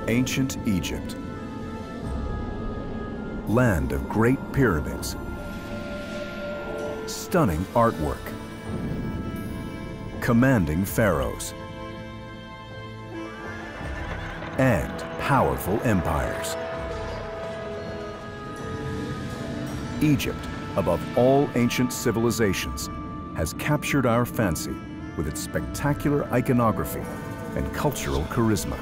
Ancient Egypt, land of great pyramids, stunning artwork, commanding pharaohs, and powerful empires. Egypt, above all ancient civilizations, has captured our fancy with its spectacular iconography and cultural charisma.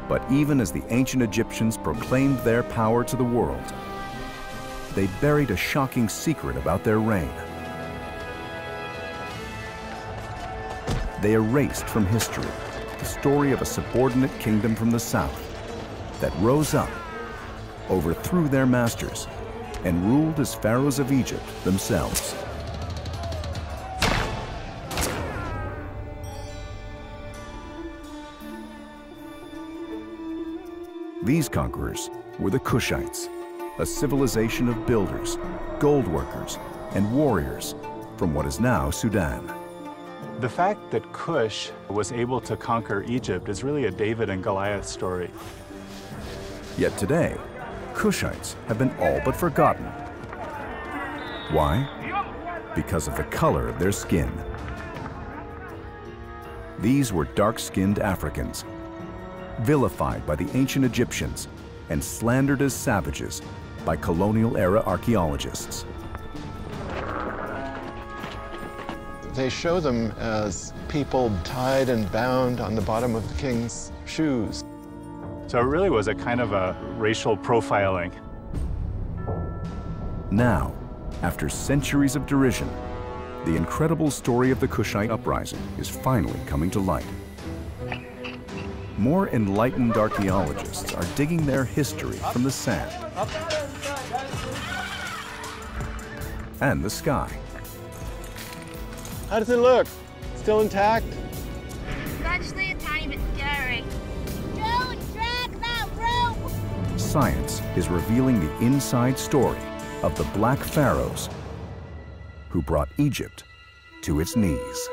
But even as the ancient Egyptians proclaimed their power to the world, they buried a shocking secret about their reign. They erased from history the story of a subordinate kingdom from the south that rose up, overthrew their masters, and ruled as pharaohs of Egypt themselves. These conquerors were the Kushites, a civilization of builders, gold workers, and warriors from what is now Sudan. The fact that Kush was able to conquer Egypt is really a David and Goliath story. Yet today, Kushites have been all but forgotten. Why? Because of the color of their skin. These were dark-skinned Africans, vilified by the ancient Egyptians and slandered as savages by colonial-era archaeologists. They show them as people tied and bound on the bottom of the king's shoes. So it really was a kind of a racial profiling. Now, after centuries of derision, the incredible story of the Kushite uprising is finally coming to light. More enlightened archaeologists are digging their history from the sand and the sky. How does it look? Still intact? It's actually a tiny bit scary. Don't drag that rope! Science is revealing the inside story of the Black Pharaohs who brought Egypt to its knees.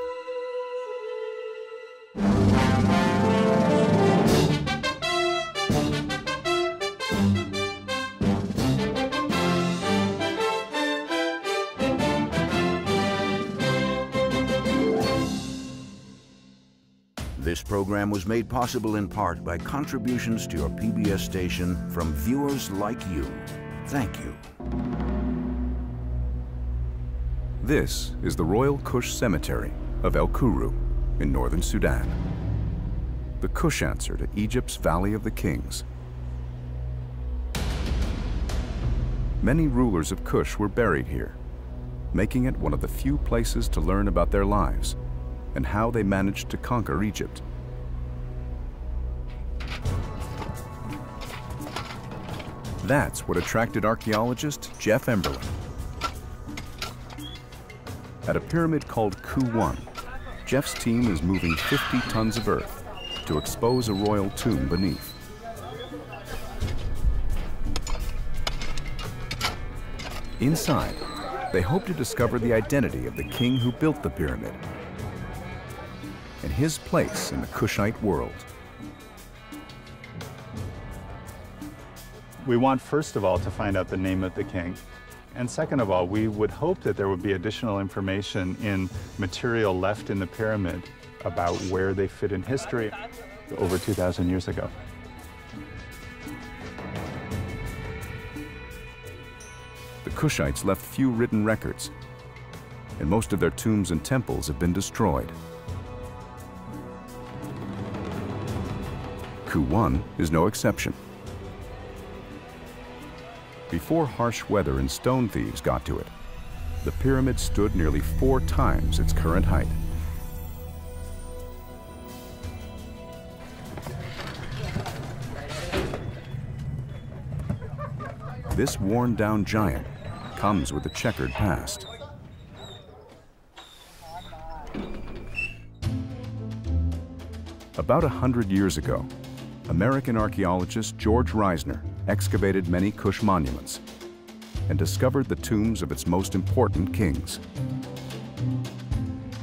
This program was made possible in part by contributions to your PBS station from viewers like you. Thank you. This is the Royal Kush Cemetery of El Kuru in northern Sudan, the Kush answer to Egypt's Valley of the Kings. Many rulers of Kush were buried here, making it one of the few places to learn about their lives and how they managed to conquer Egypt. That's what attracted archaeologist Jeff Emberlin. At a pyramid called Ku-1, Jeff's team is moving 50 tons of earth to expose a royal tomb beneath. Inside, they hope to discover the identity of the king who built the pyramid and his place in the Kushite world. We want, first of all, to find out the name of the king. And second of all, we would hope that there would be additional information in material left in the pyramid about where they fit in history over 2,000 years ago. The Kushites left few written records, and most of their tombs and temples have been destroyed. Ku-1 is no exception. Before harsh weather and stone thieves got to it, the pyramid stood nearly 4 times its current height. This worn-down giant comes with a checkered past. About 100 years ago, American archaeologist George Reisner excavated many Kush monuments and discovered the tombs of its most important kings.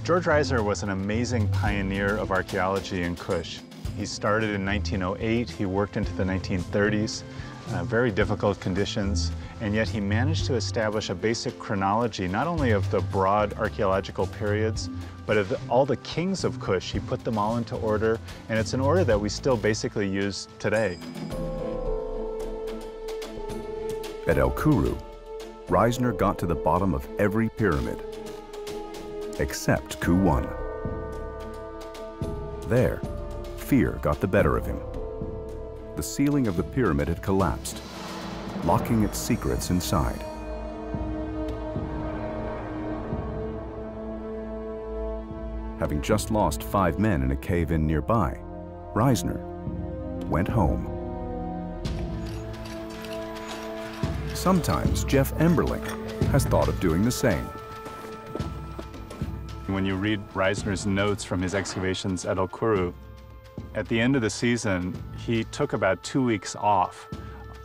George Reisner was an amazing pioneer of archaeology in Kush. He started in 1908, he worked into the 1930s, very difficult conditions, and yet he managed to establish a basic chronology, not only of the broad archaeological periods, but of all the kings of Kush. He put them all into order, and it's an order that we still basically use today. At El Kuru, Reisner got to the bottom of every pyramid, except Ku-1. There, fear got the better of him. The ceiling of the pyramid had collapsed, locking its secrets inside. Having just lost 5 men in a cave-in nearby, Reisner went home. Sometimes Jeff Emberling has thought of doing the same. When you read Reisner's notes from his excavations at El Kuru, at the end of the season, he took about 2 weeks off.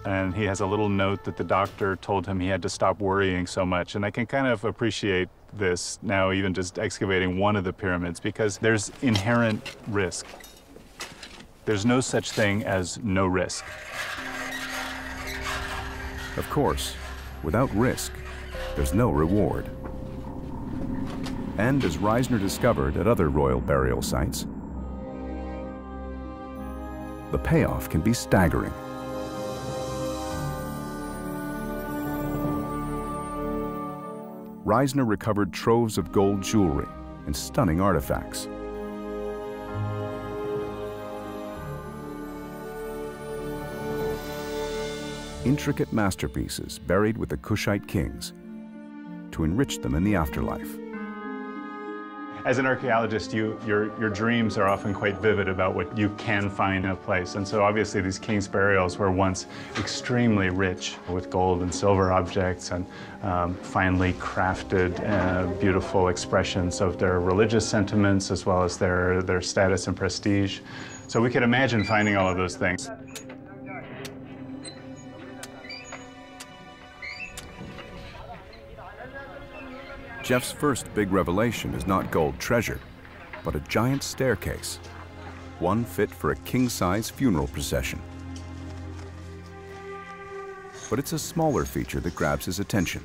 And he has a little note that the doctor told him he had to stop worrying so much. And I can kind of appreciate this now, even just excavating one of the pyramids, because there's inherent risk. There's no such thing as no risk. Of course, without risk, there's no reward. And as Reisner discovered at other royal burial sites, the payoff can be staggering. Reisner recovered troves of gold jewelry and stunning artifacts. Intricate masterpieces buried with the Kushite kings to enrich them in the afterlife. As an archaeologist, your dreams are often quite vivid about what you can find in a place. And so obviously these king's burials were once extremely rich with gold and silver objects and finely crafted, beautiful expressions of their religious sentiments as well as their status and prestige. So we could imagine finding all of those things. Jeff's first big revelation is not gold treasure, but a giant staircase, one fit for a king-size funeral procession. But it's a smaller feature that grabs his attention.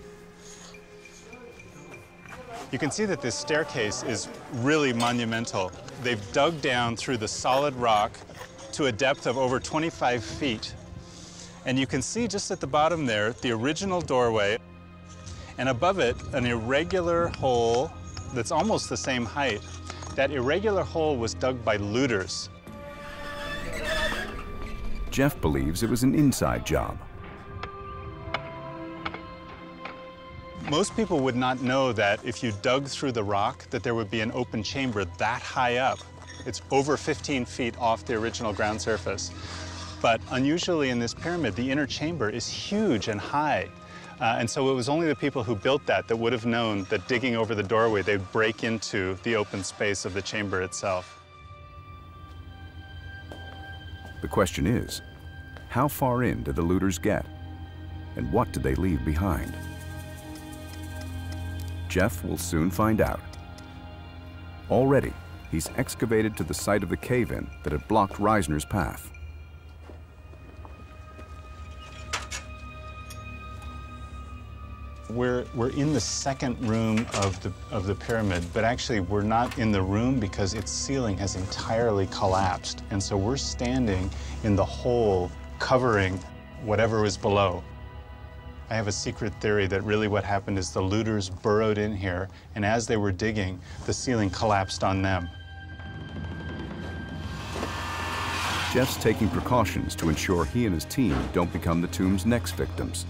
You can see that this staircase is really monumental. They've dug down through the solid rock to a depth of over 25 feet. And you can see just at the bottom there, the original doorway, and above it, an irregular hole that's almost the same height. That irregular hole was dug by looters. Jeff believes it was an inside job. Most people would not know that if you dug through the rock, that there would be an open chamber that high up. It's over 15 feet off the original ground surface. But unusually in this pyramid, the inner chamber is huge and high. And so it was only the people who built that would have known that digging over the doorway, they'd break into the open space of the chamber itself. The question is, how far in did the looters get? And what did they leave behind? Jeff will soon find out. Already, he's excavated to the site of the cave-in that had blocked Reisner's path. We're in the second room of the pyramid, but actually we're not in the room because its ceiling has entirely collapsed. And so we're standing in the hole covering whatever was below. I have a secret theory that really what happened is the looters burrowed in here, and as they were digging, the ceiling collapsed on them. Jeff's taking precautions to ensure he and his team don't become the tomb's next victims.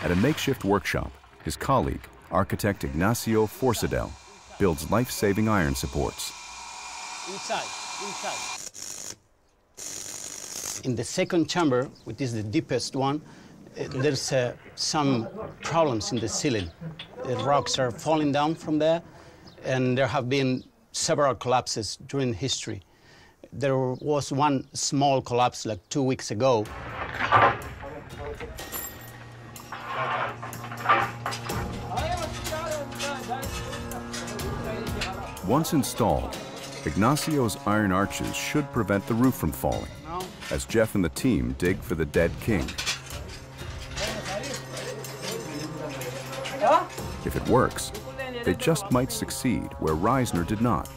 At a makeshift workshop, his colleague, architect Ignacio Forcadell, builds life-saving iron supports. Inside. In the second chamber, which is the deepest one, there's some problems in the ceiling. The rocks are falling down from there, and there have been several collapses during history. There was one small collapse like 2 weeks ago. Once installed, Ignacio's iron arches should prevent the roof from falling, as Jeff and the team dig for the dead king. If it works, they just might succeed where Reisner did not,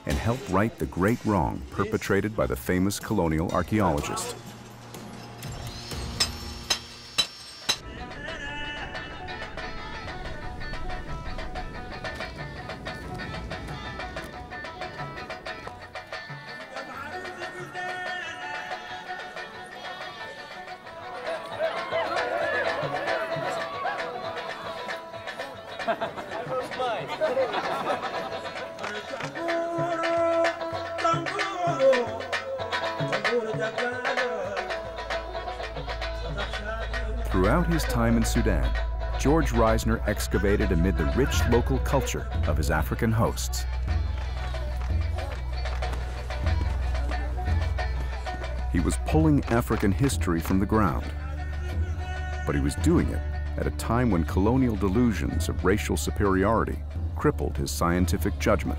and help right the great wrong perpetrated by the famous colonial archaeologist. Throughout his time in Sudan, George Reisner excavated amid the rich local culture of his African hosts. He was pulling African history from the ground, but he was doing it at a time when colonial delusions of racial superiority crippled his scientific judgment.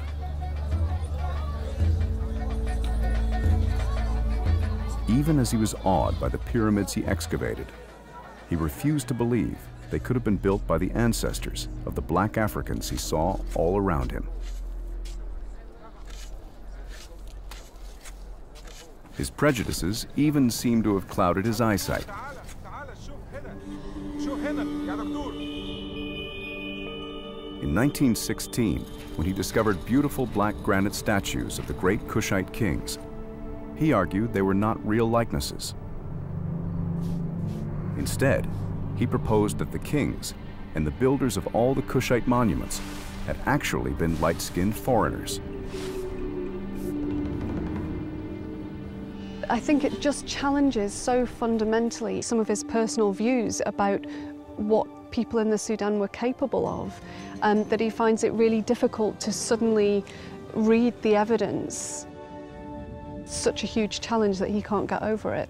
Even as he was awed by the pyramids he excavated, he refused to believe they could have been built by the ancestors of the black Africans he saw all around him. His prejudices even seem to have clouded his eyesight. In 1916, when he discovered beautiful black granite statues of the great Kushite kings, he argued they were not real likenesses. Instead, he proposed that the kings and the builders of all the Kushite monuments had actually been light-skinned foreigners. I think it just challenges so fundamentally some of his personal views about what people in the Sudan were capable of, that he finds it really difficult to suddenly read the evidence. Such a huge challenge that he can't get over it.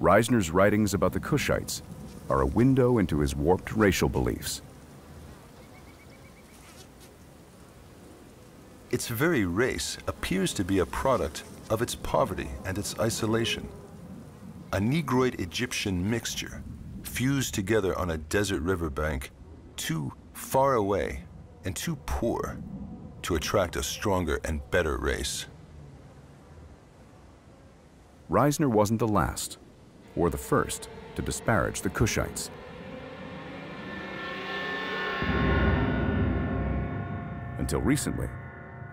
Reisner's writings about the Kushites are a window into his warped racial beliefs. Its very race appears to be a product of its poverty and its isolation. A Negroid Egyptian mixture fused together on a desert riverbank, too far away and too poor to attract a stronger and better race. Reisner wasn't the last or the first to disparage the Kushites. Until recently,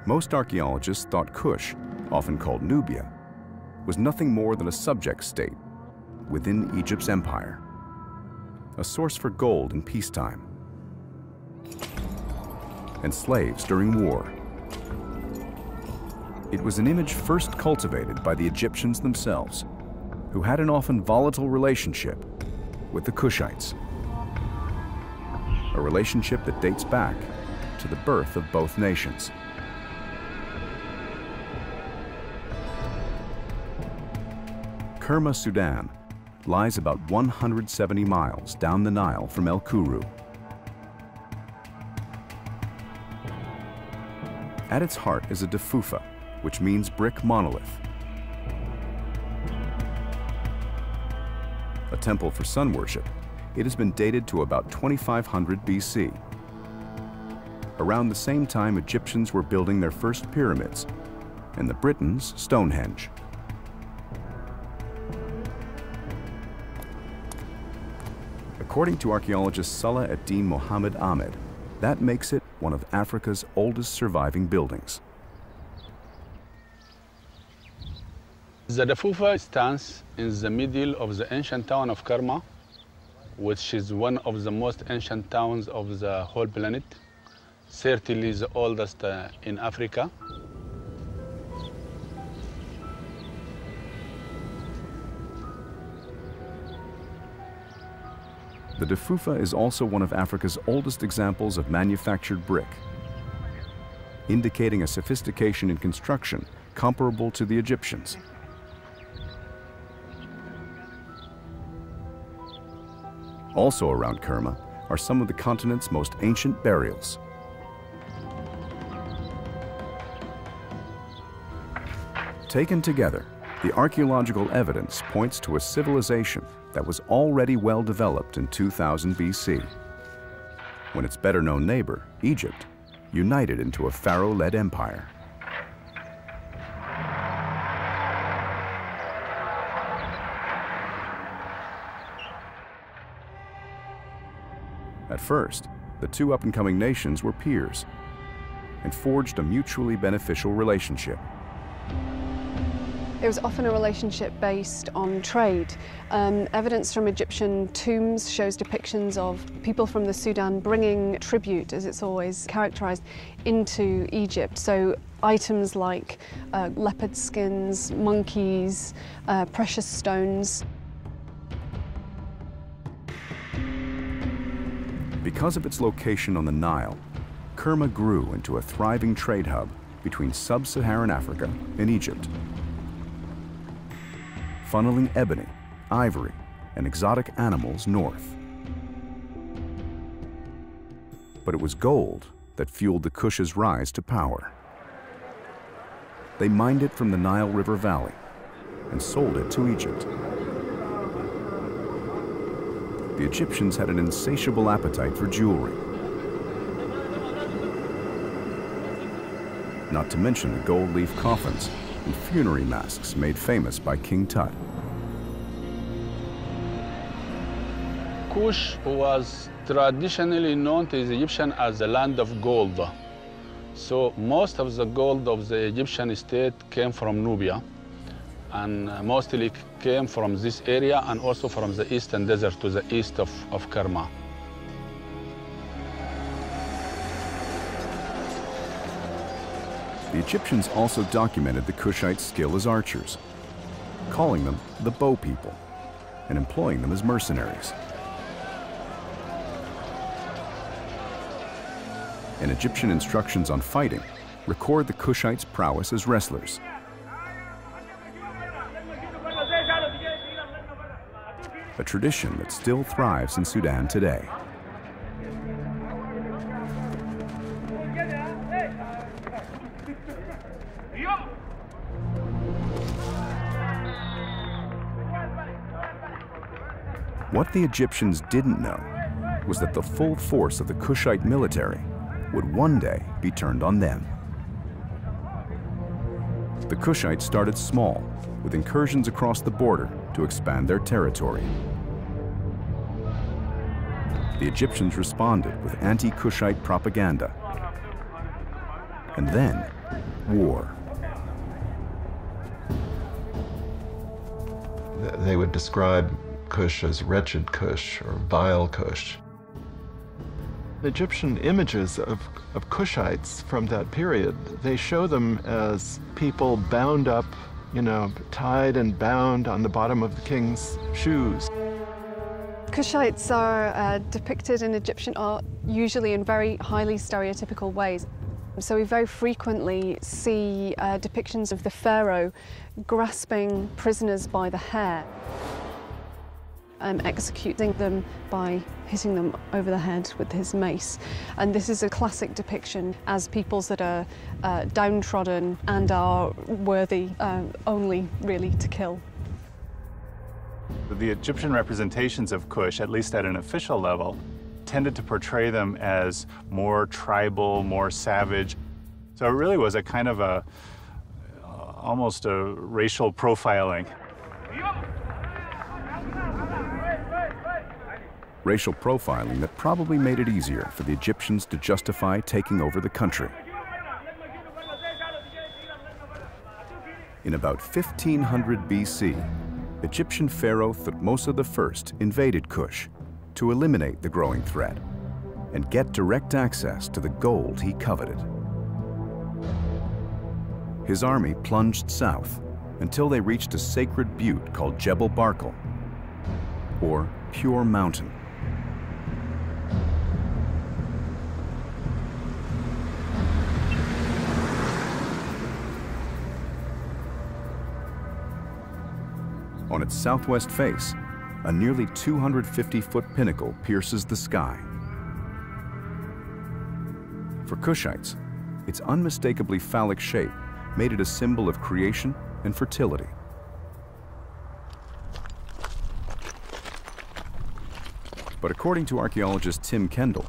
most archaeologists thought Kush, often called Nubia, was nothing more than a subject state within Egypt's empire, a source for gold in peacetime, and slaves during war. It was an image first cultivated by the Egyptians themselves, who had an often volatile relationship with the Kushites, a relationship that dates back to the birth of both nations. Kerma, Sudan, lies about 170 miles down the Nile from El Kourou. At its heart is a defufa, which means brick monolith. A temple for sun worship, it has been dated to about 2500 BC. Around the same time Egyptians were building their first pyramids, and the Britons Stonehenge. According to archaeologist Salah ad-Din Mohammed Ahmed, that makes it one of Africa's oldest surviving buildings. The Dafufa stands in the middle of the ancient town of Kerma, which is one of the most ancient towns of the whole planet, certainly the oldest in Africa. The Dafufa is also one of Africa's oldest examples of manufactured brick, indicating a sophistication in construction comparable to the Egyptians. Also around Kerma are some of the continent's most ancient burials. Taken together, the archaeological evidence points to a civilization that was already well developed in 2000 BC, when its better-known neighbor, Egypt, united into a pharaoh-led empire. At first, the two up-and-coming nations were peers and forged a mutually beneficial relationship. It was often a relationship based on trade. Evidence from Egyptian tombs shows depictions of people from the Sudan bringing tribute, as it's always characterized, into Egypt. So items like leopard skins, monkeys, precious stones. Because of its location on the Nile, Kerma grew into a thriving trade hub between sub-Saharan Africa and Egypt, funneling ebony, ivory, and exotic animals north. But it was gold that fueled the Kush's rise to power. They mined it from the Nile River Valley and sold it to Egypt. The Egyptians had an insatiable appetite for jewelry, not to mention the gold leaf coffins and funerary masks made famous by King Tut. Kush was traditionally known to the Egyptian as the land of gold. So most of the gold of the Egyptian state came from Nubia, and mostly came from this area and also from the eastern desert to the east of Kerma. The Egyptians also documented the Kushites' skill as archers, calling them the bow people and employing them as mercenaries. And Egyptian instructions on fighting record the Kushites' prowess as wrestlers. A tradition that still thrives in Sudan today. What the Egyptians didn't know was that the full force of the Kushite military would one day be turned on them. The Kushites started small, with incursions across the border to expand their territory. The Egyptians responded with anti-Kushite propaganda, and then war. They would describe Kush as wretched Kush or vile Kush. Egyptian images of Kushites from that period, they show them as people bound up, tied and bound on the bottom of the king's shoes. Kushites are depicted in Egyptian art usually in very highly stereotypical ways. So we very frequently see depictions of the pharaoh grasping prisoners by the hair and executing them by hitting them over the head with his mace. And this is a classic depiction as peoples that are downtrodden and are worthy only really to kill. The Egyptian representations of Kush, at least at an official level, tended to portray them as more tribal, more savage. So it really was a kind of almost a racial profiling. Racial profiling that probably made it easier for the Egyptians to justify taking over the country. In about 1500 BC, Egyptian pharaoh Thutmose I invaded Kush to eliminate the growing threat and get direct access to the gold he coveted. His army plunged south until they reached a sacred butte called Jebel Barkal, or Pure Mountain. On its southwest face, a nearly 250-foot pinnacle pierces the sky. For Kushites, its unmistakably phallic shape made it a symbol of creation and fertility. But according to archaeologist Tim Kendall,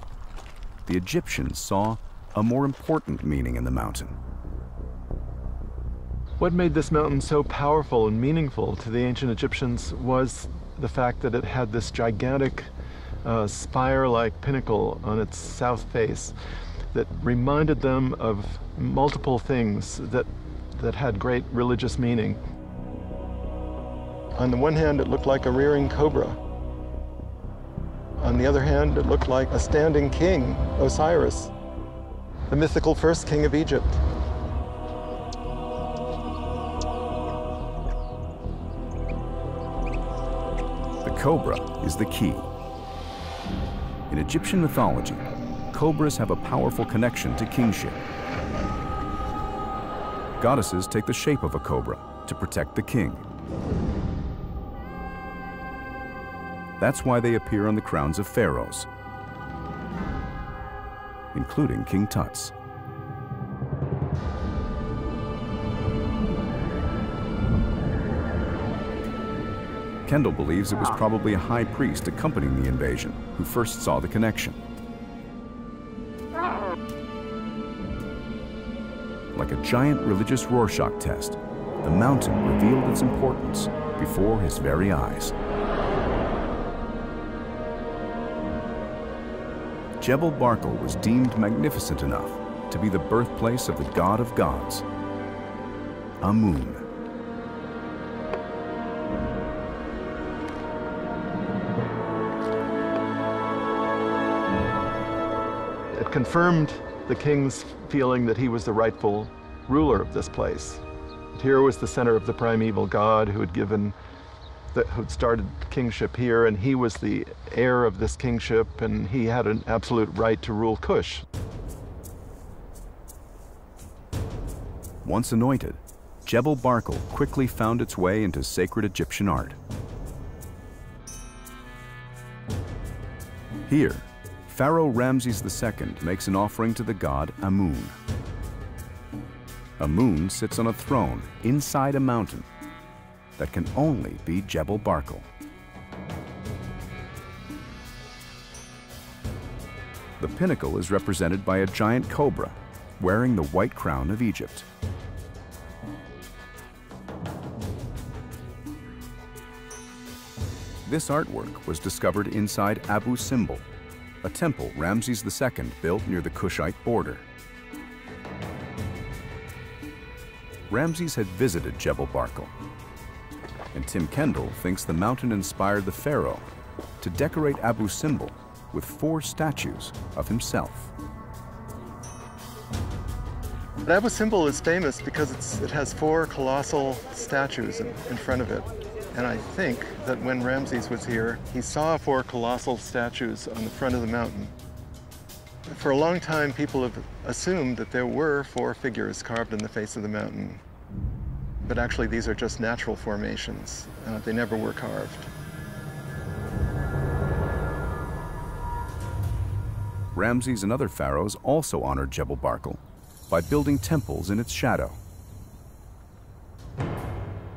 the Egyptians saw a more important meaning in the mountain. What made this mountain so powerful and meaningful to the ancient Egyptians was the fact that it had this gigantic spire-like pinnacle on its south face that reminded them of multiple things that had great religious meaning. On the one hand, it looked like a rearing cobra. On the other hand, it looked like a standing king, Osiris, the mythical first king of Egypt. The cobra is the key. In Egyptian mythology, cobras have a powerful connection to kingship. Goddesses take the shape of a cobra to protect the king. That's why they appear on the crowns of pharaohs, including King Tut's. Kendall believes it was probably a high priest accompanying the invasion who first saw the connection. Like a giant religious Rorschach test, the mountain revealed its importance before his very eyes. Jebel Barkal was deemed magnificent enough to be the birthplace of the god of gods, Amun. It confirmed the king's feeling that he was the rightful ruler of this place. Here was the center of the primeval god who had started kingship here, and he was the heir of this kingship, and he had an absolute right to rule Kush. Once anointed, Jebel Barkal quickly found its way into sacred Egyptian art. Here, Pharaoh Ramses II makes an offering to the god Amun. Amun sits on a throne inside a mountain that can only be Jebel Barkal. The pinnacle is represented by a giant cobra wearing the white crown of Egypt. This artwork was discovered inside Abu Simbel, a temple Ramses II built near the Kushite border. Ramses had visited Jebel Barkal, and Tim Kendall thinks the mountain inspired the pharaoh to decorate Abu Simbel with 4 statues of himself. Abu Simbel is famous because it has 4 colossal statues in front of it. And I think that when Ramses was here, he saw 4 colossal statues on the front of the mountain. For a long time, people have assumed that there were 4 figures carved in the face of the mountain. But actually, these are just natural formations. They never were carved. Ramses and other pharaohs also honored Jebel Barkal by building temples in its shadow.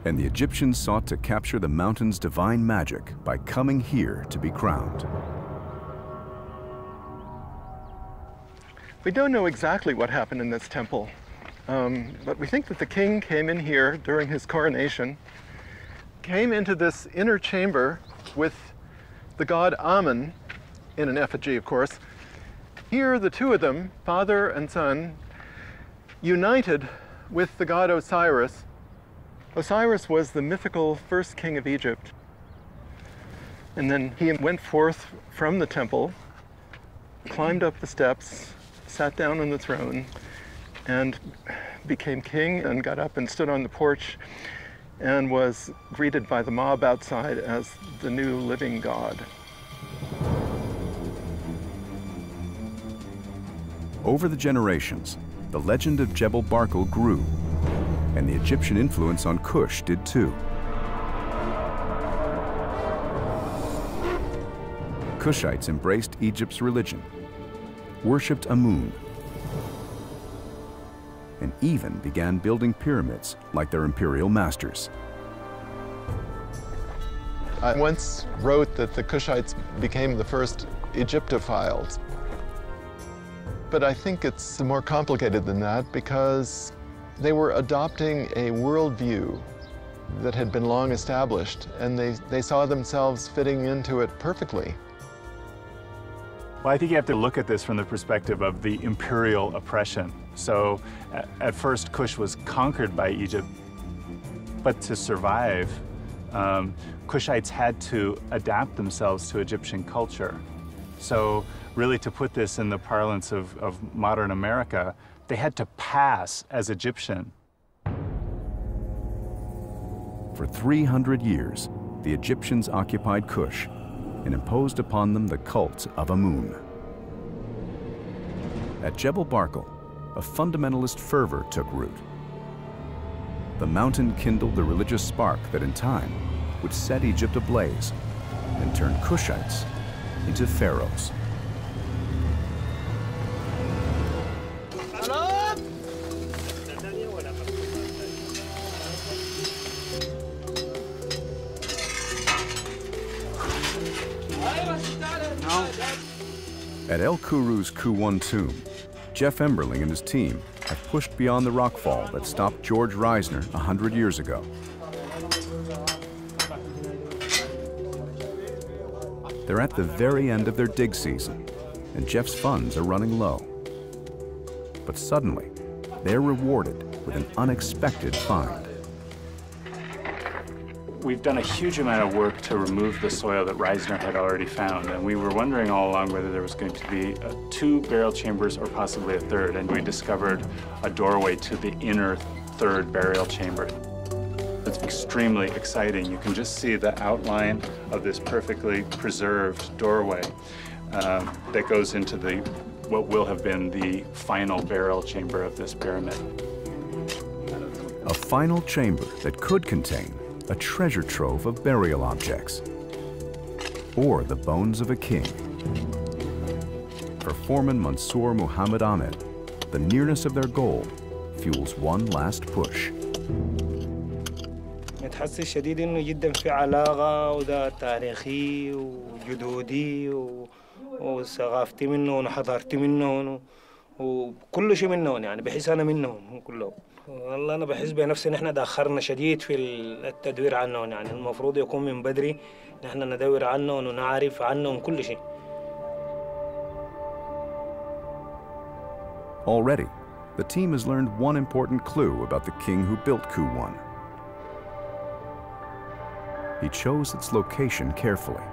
And the Egyptians sought to capture the mountain's divine magic by coming here to be crowned. We don't know exactly what happened in this temple, but we think that the king came in here during his coronation, came into this inner chamber with the god Amun, in an effigy, of course. Here, the 2 of them, father and son, united with the god Osiris. Osiris was the mythical first king of Egypt. And then he went forth from the temple, climbed up the steps, sat down on the throne, and became king, and got up and stood on the porch and was greeted by the mob outside as the new living god. Over the generations, the legend of Jebel Barkal grew, and the Egyptian influence on Kush did too. Kushites embraced Egypt's religion, worshipped Amun, and and even began building pyramids like their imperial masters. I once wrote that the Kushites became the first Egyptophiles. But I think it's more complicated than that because they were adopting a worldview that had been long established, and they saw themselves fitting into it perfectly. Well, I think you have to look at this from the perspective of the imperial oppression. So at first, Kush was conquered by Egypt, but to survive, Kushites had to adapt themselves to Egyptian culture. So really, to put this in the parlance of modern America, they had to pass as Egyptian. For 300 years, the Egyptians occupied Kush and imposed upon them the cult of Amun. At Jebel Barkal, a fundamentalist fervor took root. The mountain kindled the religious spark that in time would set Egypt ablaze and turn Kushites into pharaohs. At El Kuru's Ku-1 tomb, Jeff Emberling and his team have pushed beyond the rockfall that stopped George Reisner 100 years ago. They're at the very end of their dig season, and Jeff's funds are running low. But suddenly, they're rewarded with an unexpected find. We've done a huge amount of work to remove the soil that Reisner had already found, and we were wondering all along whether there was going to be 2 burial chambers or possibly a third, and we discovered a doorway to the inner third burial chamber. It's extremely exciting. You can just see the outline of this perfectly preserved doorway that goes into what will have been the final burial chamber of this pyramid. A final chamber that could contain a treasure trove of burial objects, or the bones of a king. For foreman Mansour Muhammad Ahmed, the nearness of their goal fuels one last push. متحسس شديد إنه جدا في علاقة وده تاريخي وجدودي وثقافتي منهم وحضارتي منهم وكل شيء منهم، يعني بحس أنا منهم كلهم. والله أنا بحس بنفسي إن إحنا تأخرنا شديد في التدوير عنهم، يعني المفروض يكون من بدري نحن ندور عنهم ونعرف عنهم كل شيء. Already, the team has learned one important clue about the king who built Ku-1. He chose its location carefully.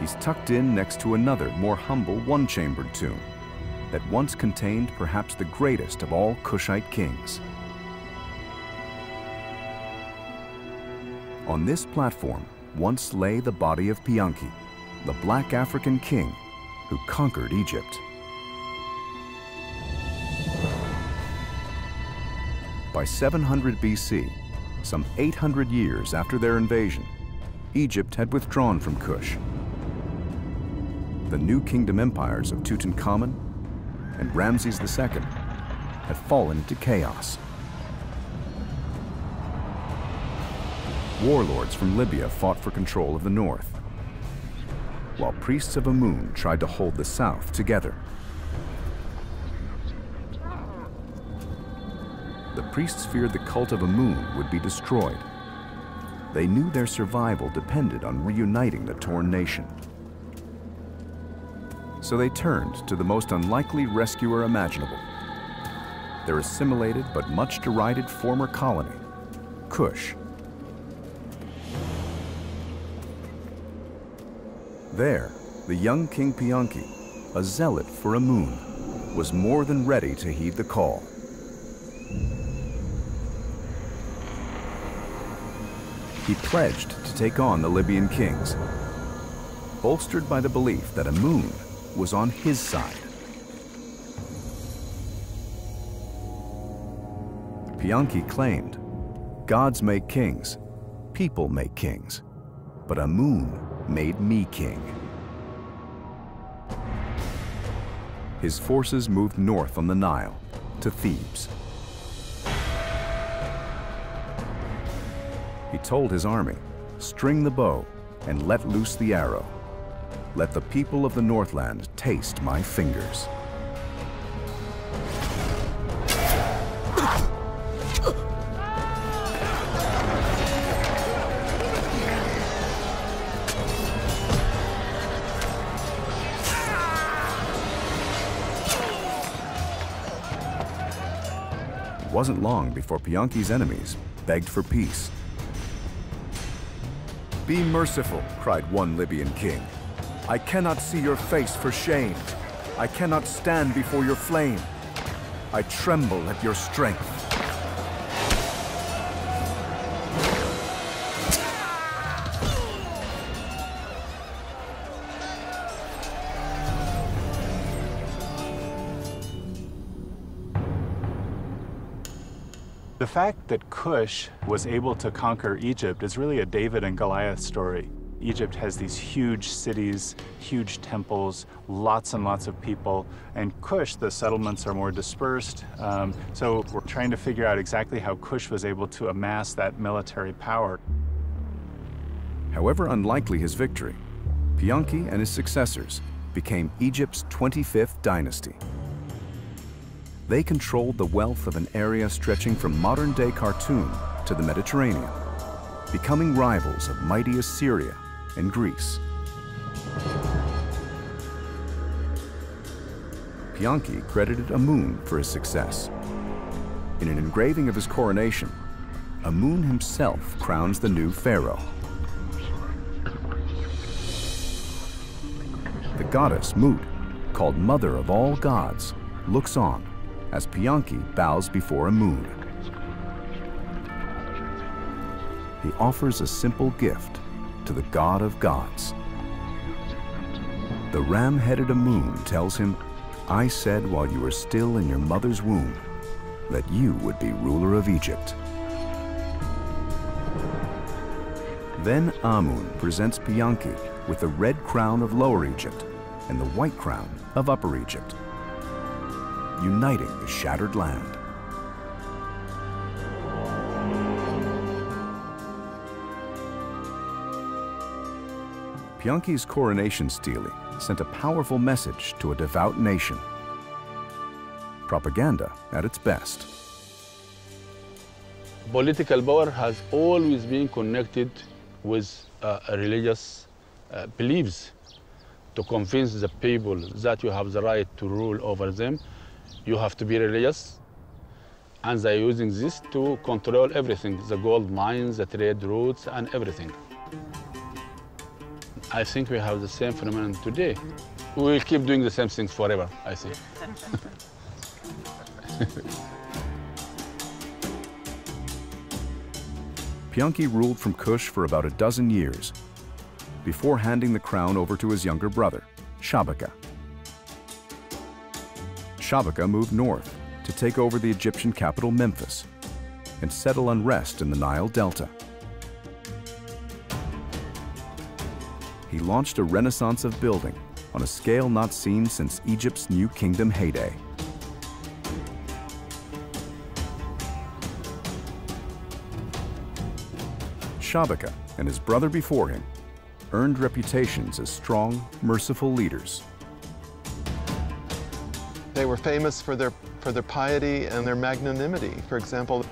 He's tucked in next to another, more humble, one-chambered tomb that once contained perhaps the greatest of all Kushite kings. On this platform once lay the body of Pianki, the black African king who conquered Egypt. By 700 BC, some 800 years after their invasion, Egypt had withdrawn from Kush. The new kingdom empires of Tutankhamun and Ramses II had fallen into chaos. Warlords from Libya fought for control of the north, while priests of Amun tried to hold the south together. The priests feared the cult of Amun would be destroyed. They knew their survival depended on reuniting the torn nation. So they turned to the most unlikely rescuer imaginable, their assimilated but much derided former colony, Kush. There, the young King Pianki, a zealot for Amun, was more than ready to heed the call. He pledged to take on the Libyan kings, bolstered by the belief that Amun was on his side. Pianki claimed, gods make kings, people make kings, but Amun made me king. his forces moved north on the Nile to Thebes. He told his army, "String the bow and let loose the arrow. Let the people of the Northland taste my fingers." It wasn't long before Pianki's enemies begged for peace. "Be merciful," cried one Libyan king. "I cannot see your face for shame. I cannot stand before your flame. I tremble at your strength." The fact that Cush was able to conquer Egypt is really a David and Goliath story. Egypt has these huge cities, huge temples, lots and lots of people, and Cush, the settlements are more dispersed. So we're trying to figure out exactly how Cush was able to amass that military power. However unlikely his victory, Pianki and his successors became Egypt's 25th dynasty. They controlled the wealth of an area stretching from modern-day Khartoum to the Mediterranean, becoming rivals of mighty Assyria and Greece. Pianki credited Amun for his success. In an engraving of his coronation, Amun himself crowns the new pharaoh. The goddess Mut, called Mother of all gods, looks on as Pianki bows before Amun. He offers a simple gift to the god of gods. The ram-headed Amun tells him, "I said while you were still in your mother's womb that you would be ruler of Egypt." Then Amun presents Pianki with the red crown of Lower Egypt and the white crown of Upper Egypt, uniting the shattered land. Pianki's coronation stele sent a powerful message to a devout nation. Propaganda at its best. Political power has always been connected with religious beliefs. To convince the people that you have the right to rule over them, you have to be religious, and they're using this to control everything, the gold mines, the trade routes, and everything. I think we have the same phenomenon today. We will keep doing the same things forever, I think. Pianki ruled from Cush for about a dozen years, before handing the crown over to his younger brother, Shabaka. Shabaka moved north to take over the Egyptian capital Memphis and settle unrest in the Nile Delta. He launched a renaissance of building on a scale not seen since Egypt's New Kingdom heyday. Shabaka and his brother before him earned reputations as strong, merciful leaders. They were famous for their piety and their magnanimity. For example,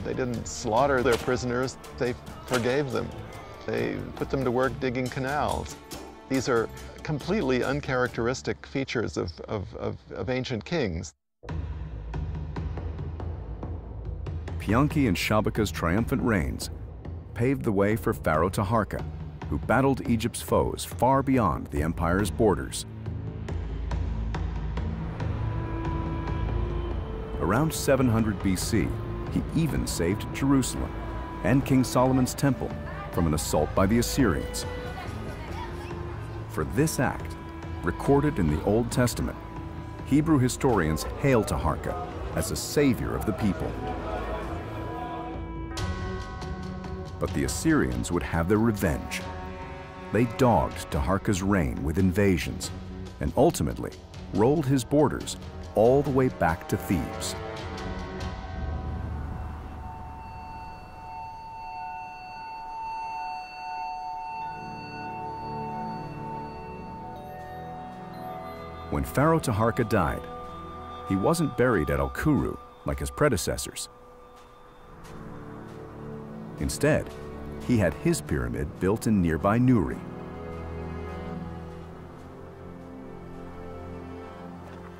they didn't slaughter their prisoners, they forgave them. They put them to work digging canals. These are completely uncharacteristic features of ancient kings. Pianki and Shabaka's triumphant reigns paved the way for Pharaoh Taharka, who battled Egypt's foes far beyond the empire's borders. Around 700 BC, he even saved Jerusalem and King Solomon's temple from an assault by the Assyrians. For this act, recorded in the Old Testament, Hebrew historians hail Taharka as a savior of the people. But the Assyrians would have their revenge. They dogged Taharka's reign with invasions and ultimately rolled his borders all the way back to Thebes. When Pharaoh Taharka died, he wasn't buried at Al-Kuru like his predecessors. Instead, he had his pyramid built in nearby Nuri.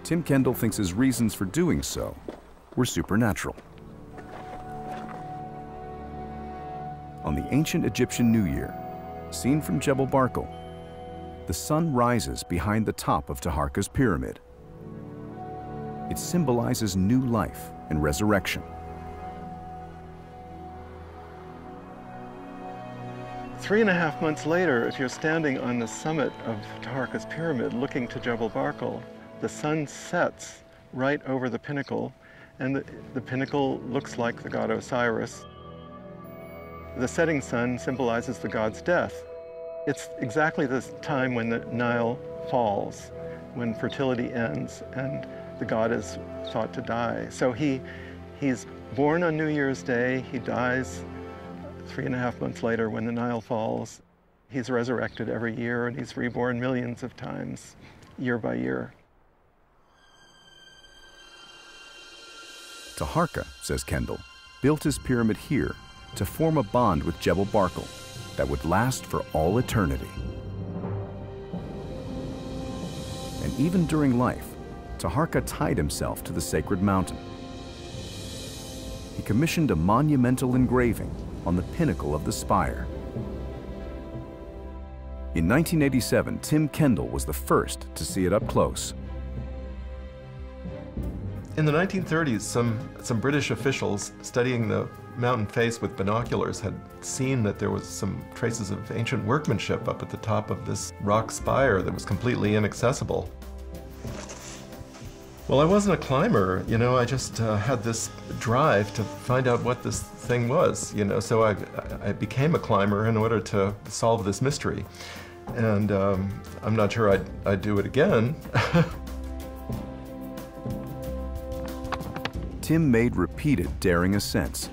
Tim Kendall thinks his reasons for doing so were supernatural. On the ancient Egyptian New Year, seen from Jebel Barkal, the sun rises behind the top of Taharka's pyramid. It symbolizes new life and resurrection. 3.5 months later, if you're standing on the summit of Taharka's pyramid looking to Jebel Barkal, the sun sets right over the pinnacle, and the pinnacle looks like the god Osiris. The setting sun symbolizes the god's death. It's exactly the time when the Nile falls, when fertility ends and the god is thought to die. So he's born on New Year's Day, he dies 3.5 months later when the Nile falls. He's resurrected every year and he's reborn millions of times, year by year. Taharka, says Kendall, built his pyramid here to form a bond with Jebel Barkal that would last for all eternity. And even during life, Taharka tied himself to the sacred mountain. He commissioned a monumental engraving on the pinnacle of the spire. In 1987, Tim Kendall was the first to see it up close. In the 1930s, some British officials studying the mountain face with binoculars had seen that there was some traces of ancient workmanship up at the top of this rock spire that was completely inaccessible. Well, I wasn't a climber, you know, I just had this drive to find out what this thing was, you know, so I became a climber in order to solve this mystery. And I'm not sure I'd do it again. Tim made repeated daring ascents,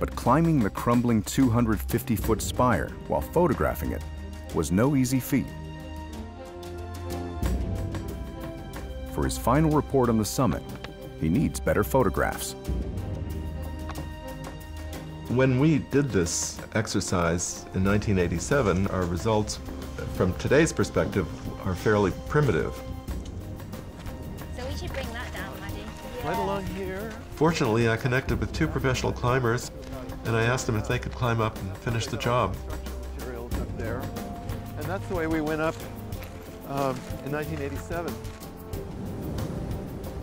but climbing the crumbling 250-foot spire while photographing it was no easy feat. For his final report on the summit, he needs better photographs. When we did this exercise in 1987, our results from today's perspective are fairly primitive. So we should bring that down, Maddie. Right along here. Fortunately, I connected with 2 professional climbers, and I asked them if they could climb up and finish the job. Materials up there. And that's the way we went up in 1987.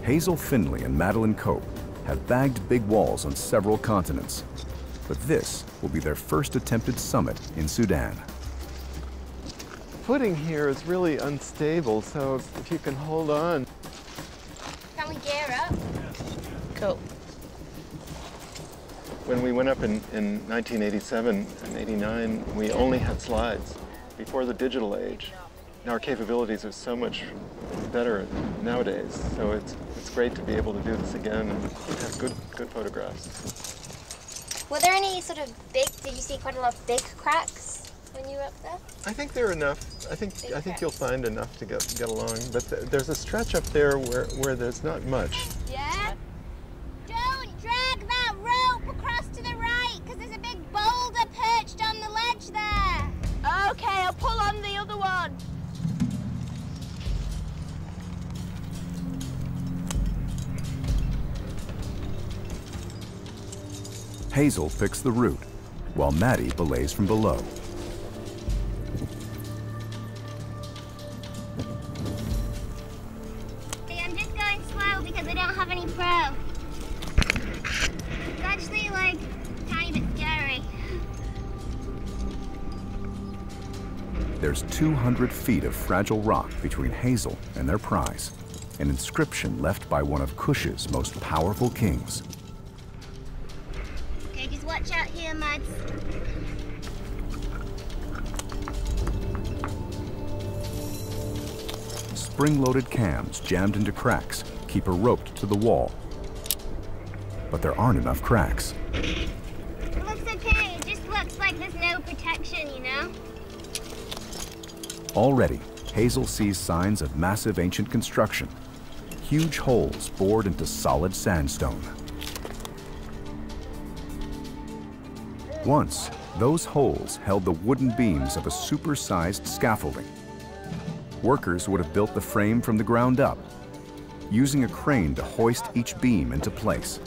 Hazel Finley and Madeline Cope have bagged big walls on several continents, but this will be their first attempted summit in Sudan. Footing here is really unstable, so if you can hold on. Can we gear up? Cool. When we went up in 1987 and 89, we only had slides. Before the digital age, our capabilities are so much better nowadays, so it's great to be able to do this again and have good photographs. Were there any sort of did you see quite a lot of big cracks when you were up there? I think there are enough. I think you'll find enough to get along, but there's a stretch up there where there's not much. Yeah? Don't drag that rope across to the right, because there's a big boulder perched on the ledge there. Okay, I'll pull on the other one. Hazel picks the route, while Maddie belays from below. Hey, I'm just going slow because I don't have any pro. It's actually like a tiny bit scary. There's 200 feet of fragile rock between Hazel and their prize, an inscription left by one of Kush's most powerful kings. Okay, just watch out here, Mads. spring-loaded cams jammed into cracks keep her roped to the wall. But there aren't enough cracks. It looks okay. It just looks like there's no protection, you know? Already, Hazel sees signs of massive ancient construction. Huge holes bored into solid sandstone. Once, those holes held the wooden beams of a super-sized scaffolding. Workers would have built the frame from the ground up, using a crane to hoist each beam into place.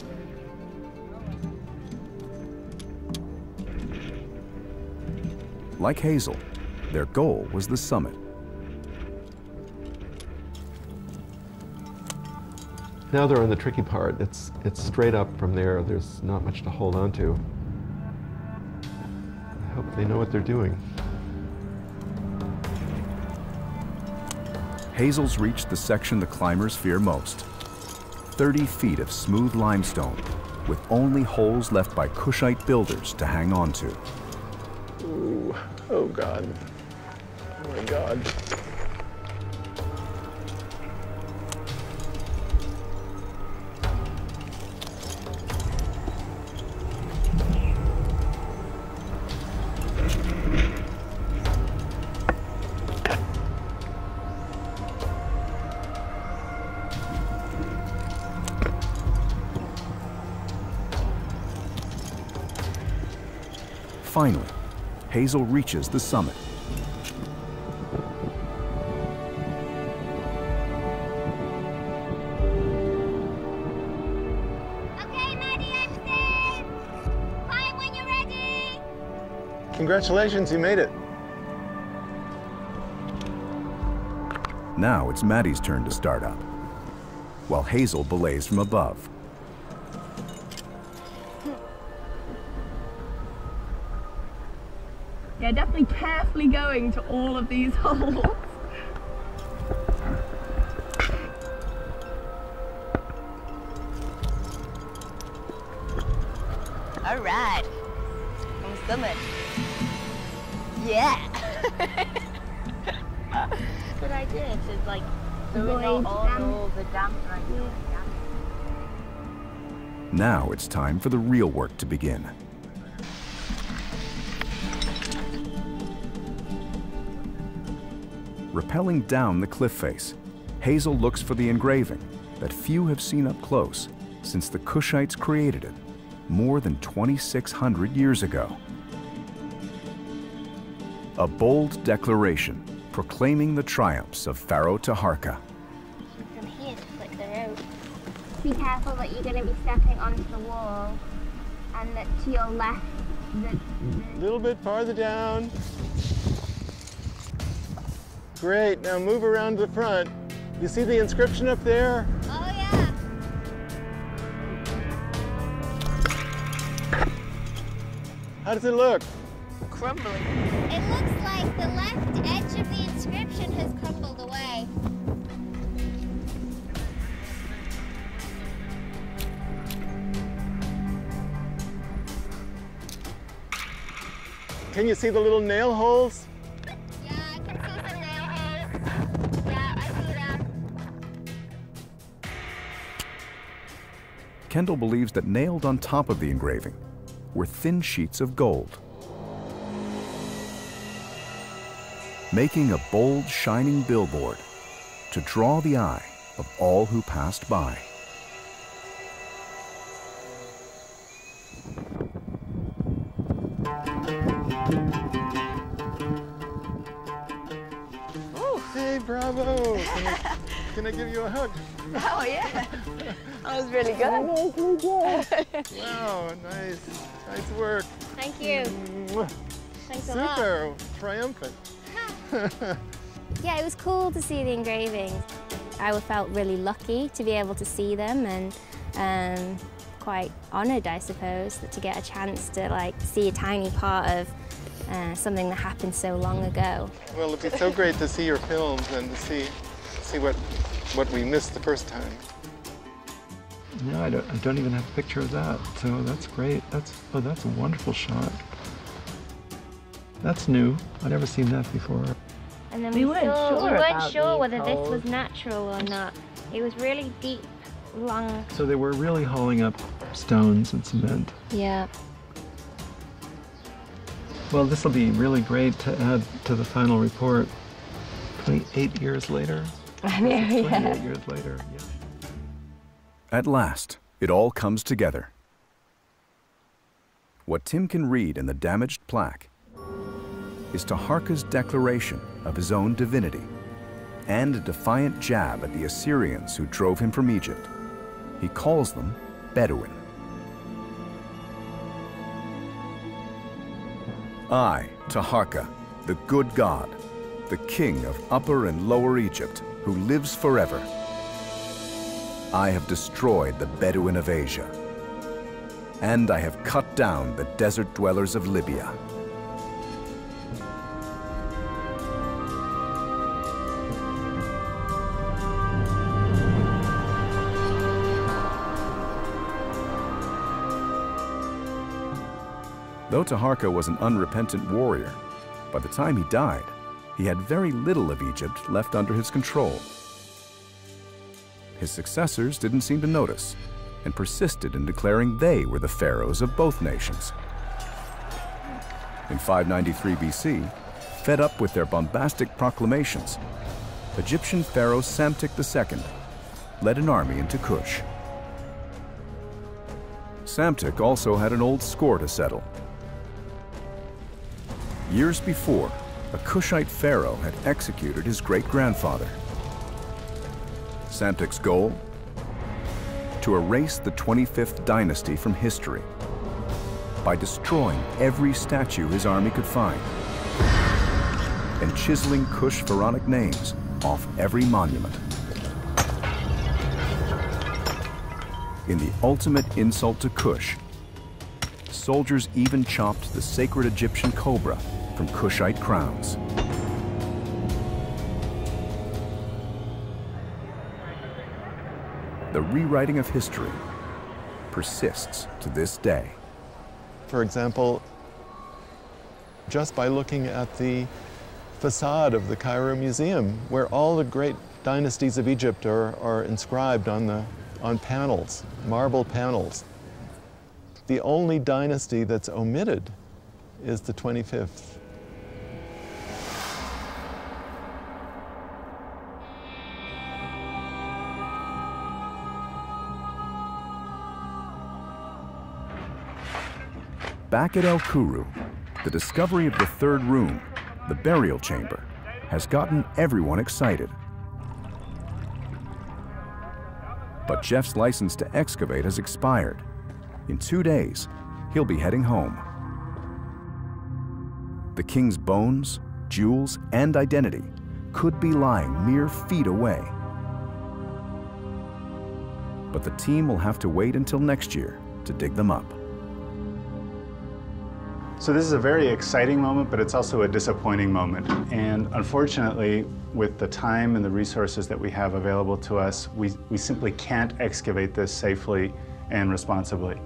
Like Hazel, their goal was the summit. Now they're on the tricky part. It's straight up from there. There's not much to hold on to. I hope they know what they're doing. Hazel's reached the section the climbers fear most. 30 feet of smooth limestone, with only holes left by Cushite builders to hang on to. Ooh, oh God. Oh my God. Finally, Hazel reaches the summit. Okay, Maddie, I'm safe. Climb when you're ready. Congratulations, you made it. Now it's Maddie's turn to start up, while Hazel belays from above. Yeah, definitely carefully going to all of these holes. All right, on the summit. Yeah. Good idea to like throwing out all the damp right here. Now it's time for the real work to begin. Rappelling down the cliff face, Hazel looks for the engraving that few have seen up close since the Cushites created it more than 2,600 years ago. A bold declaration proclaiming the triumphs of Pharaoh Taharka. From here to flick the rope. Be careful that you're going to be stepping onto the wall and that to your left. A little bit farther down. Great, now move around to the front. You see the inscription up there? Oh yeah. How does it look? Crumbling. It looks like the left edge of the inscription has crumbled away. Can you see the little nail holes? Yeah, I can see some nail holes. Yeah, I see them. Kendall believes that nailed on top of the engraving were thin sheets of gold, making a bold, shining billboard to draw the eye of all who passed by. Hey, bravo! Can I give you a hug? Oh yeah, that was really good. Wow, nice. Nice work. Thank you. Thanks a lot. Super, triumphant. Yeah, it was cool to see the engravings. I felt really lucky to be able to see them and quite honoured, I suppose, to get a chance to like see a tiny part of something that happened so long ago. Well, it'd be so great to see your films and to see what we missed the first time. No, I don't even have a picture of that, so that's great. That's a wonderful shot. That's new. I've never seen that before. And And then We we weren't sure about whether these this was holes. natural or not. It was really deep, long. So they were really hauling up stones and cement. Yeah. Well, this will be really great to add to the final report. 28 years later. I know, yeah. 28 years later, yeah. At last, it all comes together. What Tim can read in the damaged plaque is Taharka's declaration of his own divinity and a defiant jab at the Assyrians who drove him from Egypt. He calls them Bedouin. I, Taharka, the good God, the king of Upper and Lower Egypt, who lives forever. I have destroyed the Bedouin of Asia, and I have cut down the desert dwellers of Libya. Though Taharka was an unrepentant warrior, by the time he died, he had very little of Egypt left under his control. His successors didn't seem to notice and persisted in declaring they were the pharaohs of both nations. In 593 BC, fed up with their bombastic proclamations, Egyptian pharaoh Psamtik II led an army into Kush. Psamtik also had an old score to settle. Years before, a Kushite pharaoh had executed his great-grandfather. Psamtik's goal? To erase the 25th dynasty from history by destroying every statue his army could find and chiseling Kush pharaonic names off every monument. In the ultimate insult to Kush, soldiers even chopped the sacred Egyptian cobra from Kushite crowns. The rewriting of history persists to this day. For example, just by looking at the facade of the Cairo Museum, where all the great dynasties of Egypt are inscribed on panels, marble panels. The only dynasty that's omitted is the 25th. Back at El Kuru, the discovery of the third room, the burial chamber, has gotten everyone excited. But Jeff's license to excavate has expired. In 2 days, he'll be heading home. The king's bones, jewels, and identity could be lying mere feet away. But the team will have to wait until next year to dig them up. So this is a very exciting moment, but it's also a disappointing moment. And unfortunately, with the time and the resources that we have available to us, we simply can't excavate this safely and responsibly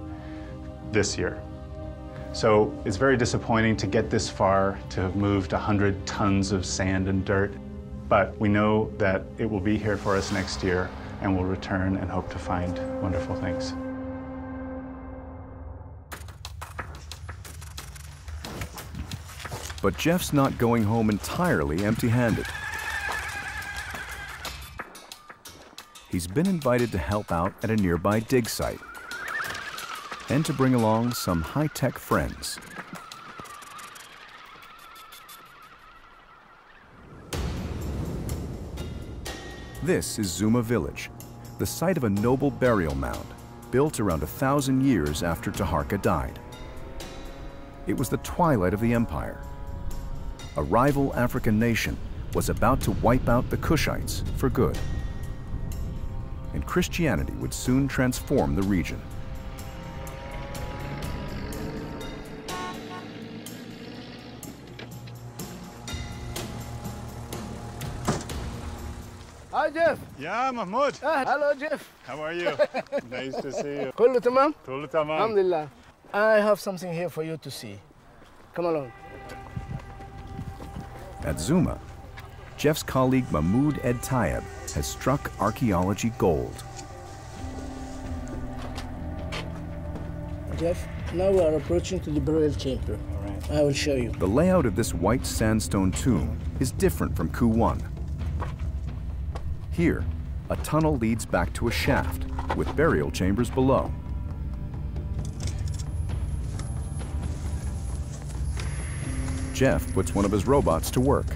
this year. So it's very disappointing to get this far, to have moved 100 tons of sand and dirt. But we know that it will be here for us next year, and we'll return and hope to find wonderful things. But Jeff's not going home entirely empty-handed. He's been invited to help out at a nearby dig site and to bring along some high-tech friends. This is Zuma Village, the site of a noble burial mound built around 1,000 years after Taharka died. It was the twilight of the empire. A rival African nation was about to wipe out the Kushites for good. And Christianity would soon transform the region. Hi Jeff. Yeah, Mahmoud. Hello Jeff. How are you? Nice to see you. كله تمام؟ كله تمام. Alhamdulillah. I have something here for you to see. Come along. At Zuma, Jeff's colleague Mahmoud Ed Tayeb has struck archaeology gold. Jeff, now we are approaching to the burial chamber. All right. I will show you. The layout of this white sandstone tomb is different from Coup 1. Here, a tunnel leads back to a shaft with burial chambers below. Jeff puts one of his robots to work.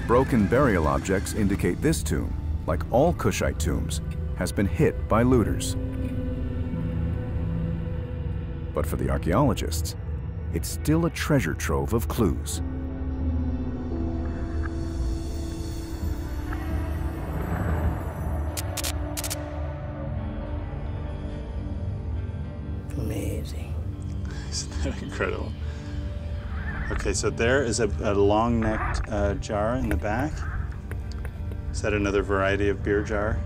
Broken burial objects indicate this tomb, like all Kushite tombs, has been hit by looters. But for the archaeologists, it's still a treasure trove of clues. Amazing. Isn't that incredible? Okay, so there is a long-necked jar in the back. Is that another variety of beer jar?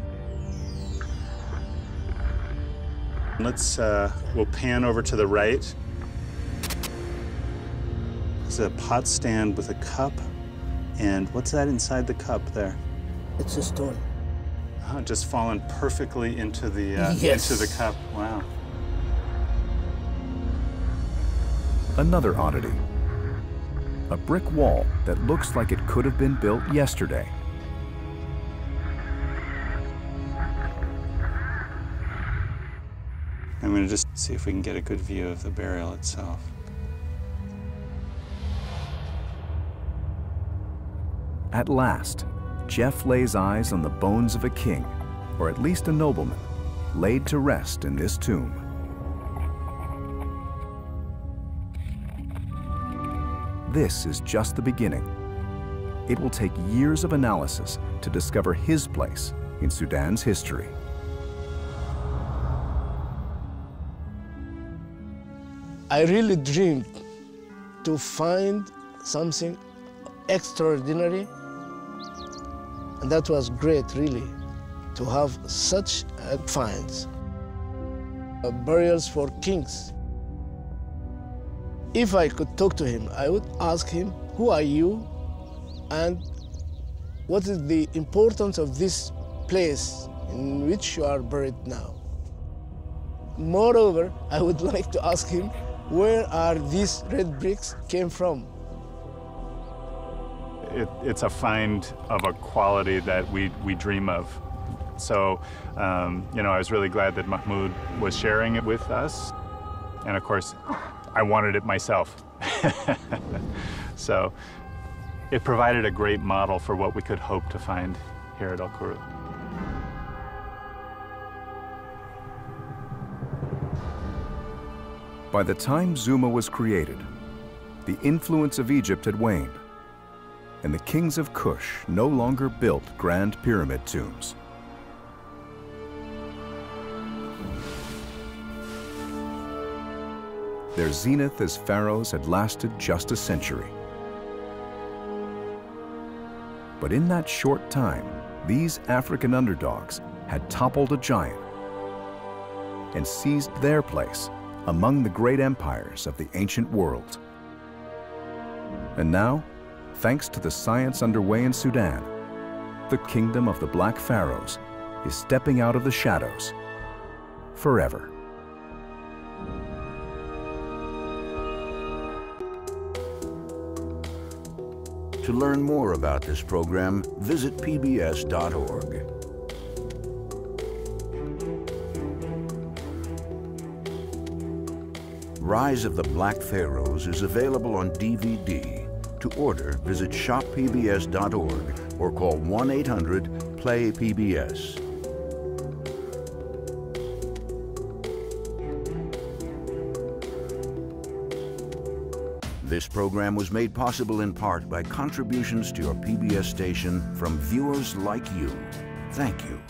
We'll pan over to the right. There's a pot stand with a cup. And what's that inside the cup there? It's a stone. Oh, just fallen perfectly into the, Yes. into the cup. Wow. Another oddity. A brick wall that looks like it could have been built yesterday. I'm going to just see if we can get a good view of the burial itself. At last, Jeff lays eyes on the bones of a king, or at least a nobleman, laid to rest in this tomb. This is just the beginning. It will take years of analysis to discover his place in Sudan's history. I really dreamed to find something extraordinary, and that was great, really, to have such finds. Burials for kings. If I could talk to him, I would ask him, who are you, and what is the importance of this place in which you are buried now? Moreover, I would like to ask him, where are these red bricks came from? It's a find of a quality that we dream of. So, you know, I was really glad that Mahmoud was sharing it with us. And of course, I wanted it myself. So it provided a great model for what we could hope to find here at El Khoury. By the time Zuma was created, the influence of Egypt had waned, and the kings of Kush no longer built grand pyramid tombs. Their zenith as pharaohs had lasted just a century. But in that short time, these African underdogs had toppled a giant and seized their place among the great empires of the ancient world. And now, thanks to the science underway in Sudan, the kingdom of the Black Pharaohs is stepping out of the shadows forever. To learn more about this program, visit pbs.org. Rise of the Black Pharaohs is available on DVD. To order, visit shoppbs.org or call 1-800-PLAY-PBS. This program was made possible in part by contributions to your PBS station from viewers like you. Thank you.